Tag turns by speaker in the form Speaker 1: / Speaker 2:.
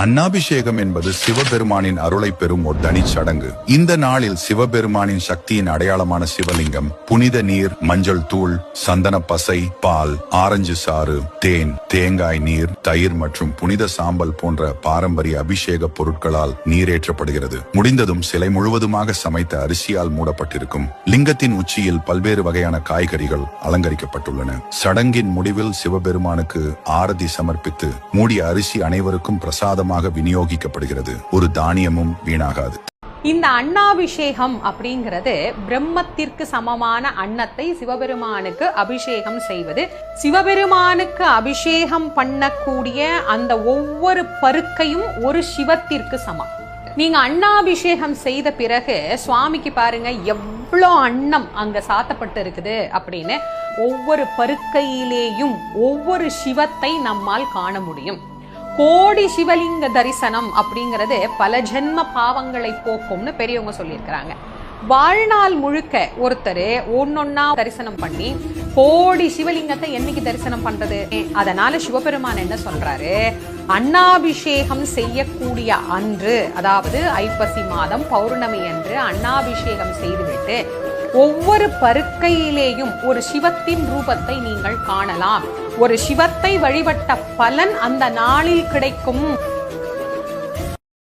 Speaker 1: அன்னாபிஷேகம் என்பது சிவபெருமானின் அருளை பெறும் ஒரு தனி சடங்கு. இந்த நாளில் சிவபெருமானின் சக்தியின் அடையாளமான சிவலிங்கம், புனித நீர், மஞ்சள் தூள், சந்தன பசை, பால், ஆரஞ்சு சாறு, தேன், தேங்காய் நீர், தயிர் மற்றும் புனித சாம்பல் போன்ற பாரம்பரிய அபிஷேக பொருட்களால் நீரேற்றப்படுகிறது. முடிந்ததும் சிலை முழுவதுமாக சமைத்த அரிசியால் மூடப்பட்டிருக்கும். லிங்கத்தின் உச்சியில் பல்வேறு வகையான காய்கறிகள் அலங்கரிக்கப்பட்டுள்ளன. சடங்கின் முடிவில் சிவபெருமானுக்கு ஆரதி சமர்ப்பித்து மூடிய அரிசி அனைவருக்கும் பிரசாதமாக விநியோகிக்கப்படுகிறது. ஒரு தானியமும் வீணாகாது.
Speaker 2: இந்த அன்னாபிஷேகம் அப்படிங்கிறது பிரம்மத்திற்கு சமமான அன்னத்தை சிவபெருமானுக்கு அபிஷேகம் செய்வது. சிவபெருமானுக்கு அபிஷேகம் பண்ணக்கூடிய அந்த ஒவ்வொரு பருக்கையும் ஒரு சிவத்திற்கு சமம். நீங்க அன்னாபிஷேகம் செய்த பிறகு சுவாமிக்கு பாருங்க எவ்வளோ அன்னம் அங்க சாத்தப்பட்டு இருக்குது அப்படின்னு. ஒவ்வொரு பருக்கையிலேயும் ஒவ்வொரு சிவத்தை நம்மால் காண முடியும். கோடி சிவலிங்க தரிசனம் அப்படிங்கிறது பல ஜென்ம பாவங்களை போக்கும்னு பெரியவங்க சொல்லியிருக்கிறாங்க. வாழ்நாள் முழுக்க ஒருத்தர் ஒன்னொன்னா தரிசனம் பண்ணி கோடி சிவலிங்கத்தை என்னைக்கு தரிசனம் பண்றது? அதனால சிவபெருமான் என்ன சொல்றாரு, அன்னாபிஷேகம் செய்யக்கூடிய அன்று, அதாவது ஐப்பசி மாதம் பௌர்ணமி அன்று அன்னாபிஷேகம் செய்துவிட்டு ஒவ்வொரு பருக்கையிலேயும் ஒரு சிவத்தின் ரூபத்தை நீங்கள் காணலாம். ஒரு சிவத்தை வழிபட்ட பலன் அந்த நாளில் கிடைக்கும்.